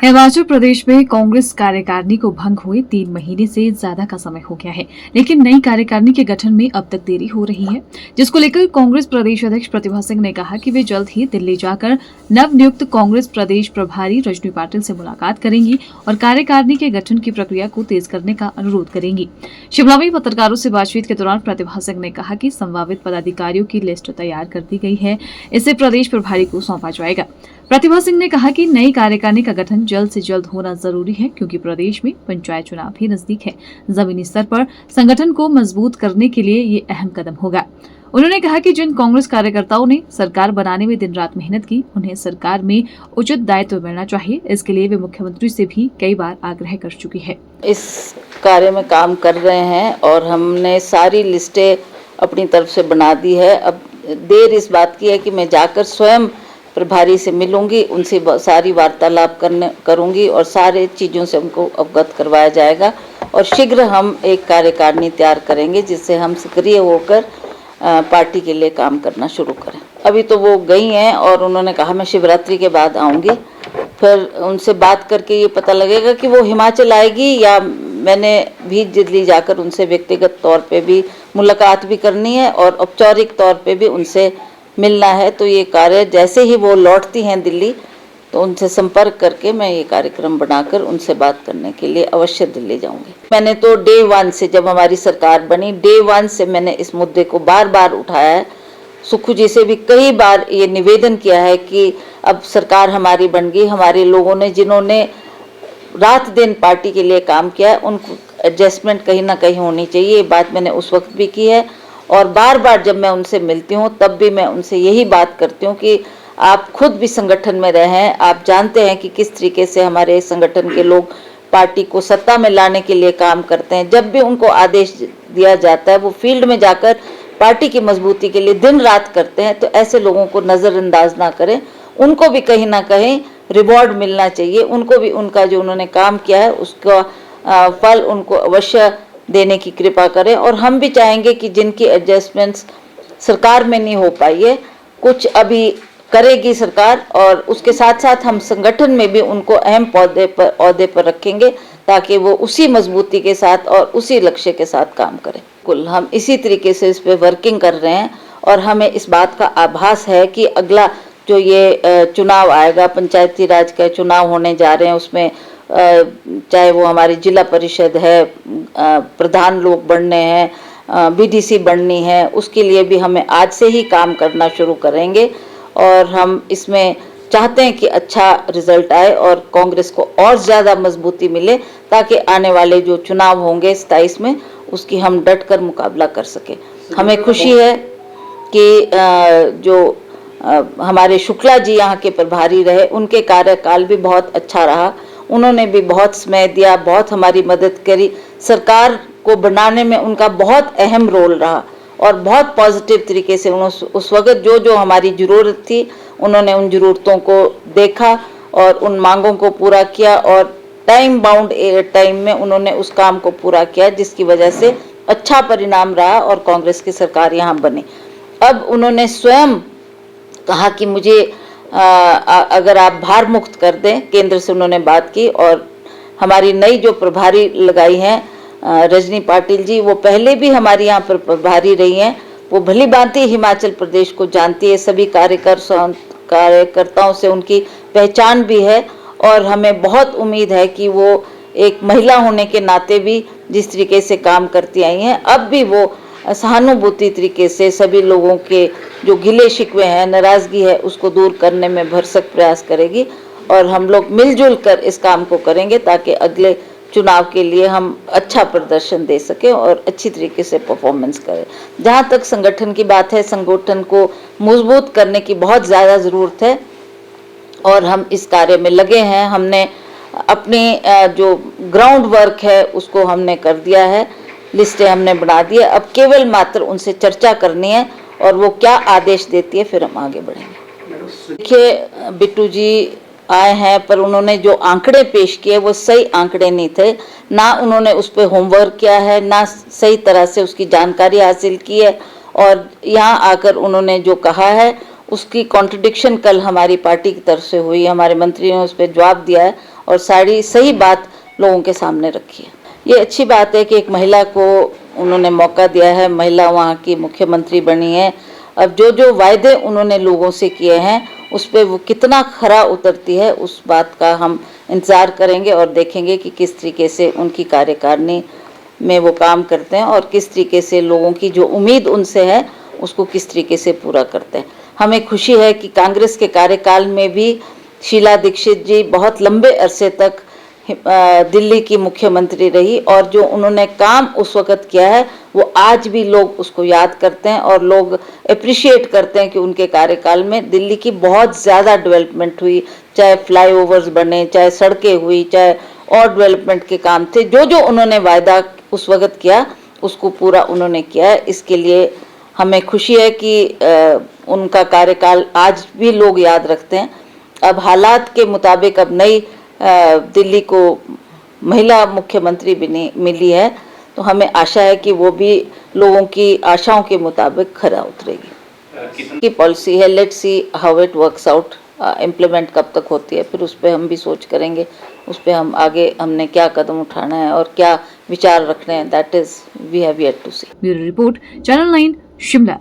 हिमाचल प्रदेश में कांग्रेस कार्यकारिणी को भंग हुए 3 महीने से ज्यादा का समय हो गया है, लेकिन नई कार्यकारिणी के गठन में अब तक देरी हो रही है, जिसको लेकर कांग्रेस प्रदेश अध्यक्ष प्रतिभा सिंह ने कहा कि वे जल्द ही दिल्ली जाकर नवनियुक्त कांग्रेस प्रदेश प्रभारी रजनी पाटिल से मुलाकात करेंगी और कार्यकारिणी के गठन की प्रक्रिया को तेज करने का अनुरोध करेंगी। शिमला में पत्रकारों से बातचीत के दौरान प्रतिभा सिंह ने कहा कि संभावित पदाधिकारियों की लिस्ट तैयार कर दी गई है, इसे प्रदेश प्रभारी को सौंपा जाएगा। प्रतिभा सिंह ने कहा कि नई कार्यकारिणी का गठन जल्द से जल्द होना जरूरी है, क्योंकि प्रदेश में पंचायत चुनाव भी नजदीक है। जमीनी स्तर पर संगठन को मजबूत करने के लिए ये अहम कदम होगा। उन्होंने कहा कि जिन कांग्रेस कार्यकर्ताओं ने सरकार बनाने में दिन रात मेहनत की, उन्हें सरकार में उचित दायित्व मिलना चाहिए। इसके लिए वे मुख्यमंत्री से भी कई बार आग्रह कर चुकी है। इस कार्य में काम कर रहे हैं और हमने सारी लिस्टें अपनी तरफ से बना दी है। अब देर इस बात की है कि मैं जाकर स्वयं प्रभारी से मिलूंगी, उनसे सारी वार्तालाप करूंगी और सारे चीज़ों से उनको अवगत करवाया जाएगा और शीघ्र हम एक कार्यकारिणी तैयार करेंगे जिससे हम सक्रिय होकर पार्टी के लिए काम करना शुरू करें। अभी तो वो गई हैं और उन्होंने कहा मैं शिवरात्रि के बाद आऊँगी, फिर उनसे बात करके ये पता लगेगा कि वो हिमाचल आएगी या मैंने भी दिल्ली जाकर उनसे व्यक्तिगत तौर पे भी मुलाकात भी करनी है और औपचारिक तौर पे भी उनसे मिलना है। तो ये कार्य जैसे ही वो लौटती हैं दिल्ली तो उनसे संपर्क करके मैं ये कार्यक्रम बनाकर उनसे बात करने के लिए अवश्य दिल्ली जाऊंगी। मैंने तो डे 1 से, जब हमारी सरकार बनी, डे 1 से मैंने इस मुद्दे को बार बार उठाया है। सुक्खू जी से भी कई बार ये निवेदन किया है कि अब सरकार हमारी बन गई, हमारे लोगों ने जिन्होंने रात दिन पार्टी के लिए काम किया है उनको एडजस्टमेंट कहीं ना कहीं होनी चाहिए। ये बात मैंने उस वक्त भी की है और बार बार जब मैं उनसे मिलती हूँ तब भी मैं उनसे यही बात करती हूँ कि आप खुद भी संगठन में रहे हैं, आप जानते हैं कि किस तरीके से हमारे संगठन के लोग पार्टी को सत्ता में लाने के लिए काम करते हैं। जब भी उनको आदेश दिया जाता है वो फील्ड में जाकर पार्टी की मजबूती के लिए दिन रात करते हैं। तो ऐसे लोगों को नज़रअंदाज ना करें, उनको भी कहीं ना कहीं रिवॉर्ड मिलना चाहिए, उनको भी उनका जो उन्होंने काम किया है उसका फल उनको अवश्य देने की कृपा करें। और हम भी चाहेंगे कि जिनकी एडजस्टमेंट्स सरकार में नहीं हो पाई है, कुछ अभी करेगी सरकार और उसके साथ साथ हम संगठन में भी उनको अहम ओहदे पर रखेंगे ताकि वो उसी मजबूती के साथ और उसी लक्ष्य के साथ काम करें। कुल हम इसी तरीके से इस पे वर्किंग कर रहे हैं और हमें इस बात का आभास है कि अगला जो ये चुनाव आएगा, पंचायती राज का चुनाव होने जा रहे हैं, उसमें चाहे वो हमारी जिला परिषद है, प्रधान लोग बनने हैं, बीडीसी बननी है, उसके लिए भी हमें आज से ही काम करना शुरू करेंगे और हम इसमें चाहते हैं कि अच्छा रिजल्ट आए और कांग्रेस को और ज़्यादा मजबूती मिले ताकि आने वाले जो चुनाव होंगे 27 में उसकी हम डट कर मुकाबला कर सकें। हमें खुशी है कि जो हमारे शुक्ला जी यहाँ के प्रभारी रहे, उनके कार्यकाल भी बहुत अच्छा रहा, उन्होंने भी बहुत समय दिया, बहुत हमारी मदद करी, सरकार को बनाने में उनका बहुत अहम रोल रहा और बहुत पॉजिटिव तरीके से उन्होंने उस वक्त जो जो हमारी ज़रूरत थी उन्होंने उन ज़रूरतों को देखा और उन मांगों को पूरा किया और टाइम बाउंड टाइम में उन्होंने उस काम को पूरा किया, जिसकी वजह से अच्छा परिणाम रहा और कांग्रेस की सरकार यहाँ बनी। अब उन्होंने स्वयं कहा कि मुझे अगर आप भार मुक्त कर दें, केंद्र से उन्होंने बात की और हमारी नई जो प्रभारी लगाई हैं रजनी पाटिल जी, वो पहले भी हमारे यहाँ पर प्रभारी रही हैं, वो भली भांति हिमाचल प्रदेश को जानती है, सभी कार्यकर्ताओं से उनकी पहचान भी है और हमें बहुत उम्मीद है कि वो एक महिला होने के नाते भी जिस तरीके से काम करती आई हैं, अब भी वो सहानुभूति तरीके से सभी लोगों के जो गिले शिकवे हैं, नाराज़गी है, उसको दूर करने में भरसक प्रयास करेगी और हम लोग मिलजुल कर इस काम को करेंगे ताकि अगले चुनाव के लिए हम अच्छा प्रदर्शन दे सकें और अच्छी तरीके से परफॉर्मेंस करें। जहाँ तक संगठन की बात है, संगठन को मजबूत करने की बहुत ज़्यादा ज़रूरत है और हम इस कार्य में लगे हैं। हमने अपनी जो ग्राउंड वर्क है उसको हमने कर दिया है, लिस्टें हमने बना दी है, अब केवल मात्र उनसे चर्चा करनी है और वो क्या आदेश देती है फिर हम आगे बढ़ेंगे। देखिए, बिट्टू जी आए हैं पर उन्होंने जो आंकड़े पेश किए वो सही आंकड़े नहीं थे, ना उन्होंने उस पर होमवर्क किया है, ना सही तरह से उसकी जानकारी हासिल की है और यहाँ आकर उन्होंने जो कहा है उसकी कॉन्ट्रडिक्शन कल हमारी पार्टी की तरफ से हुई, हमारे मंत्री ने उस पर जवाब दिया है और सारी सही बात लोगों के सामने रखी है। ये अच्छी बात है कि एक महिला को उन्होंने मौका दिया है, महिला वहाँ की मुख्यमंत्री बनी है। अब जो जो वायदे उन्होंने लोगों से किए हैं उस पर वो कितना खरा उतरती है, उस बात का हम इंतज़ार करेंगे और देखेंगे कि किस तरीके से उनकी कार्यकारिणी में वो काम करते हैं और किस तरीके से लोगों की जो उम्मीद उनसे है उसको किस तरीके से पूरा करते हैं। हमें खुशी है कि कांग्रेस के कार्यकाल में भी शीला दीक्षित जी बहुत लंबे अरसे तक दिल्ली की मुख्यमंत्री रही और जो उन्होंने काम उस वक़्त किया है वो आज भी लोग उसको याद करते हैं और लोग अप्रिशिएट करते हैं कि उनके कार्यकाल में दिल्ली की बहुत ज़्यादा डेवलपमेंट हुई, चाहे फ्लाईओवर्स बने, चाहे सड़कें हुई, चाहे और डेवलपमेंट के काम थे। जो जो उन्होंने वायदा उस वक़्त किया उसको पूरा उन्होंने किया है। इसके लिए हमें खुशी है कि उनका कार्यकाल आज भी लोग याद रखते हैं। अब हालात के मुताबिक अब नई दिल्ली को महिला मुख्यमंत्री भी मिली है, तो हमें आशा है कि वो भी लोगों की आशाओं के मुताबिक खरा उतरेगी। की पॉलिसी है, let's see how it works out. Implement कब तक होती है फिर उस पर हम भी सोच करेंगे, उस पर हम आगे हमने क्या कदम उठाना है और क्या विचार रखने हैं, that is we have yet to see. Bureau report, channel 9 Shimla.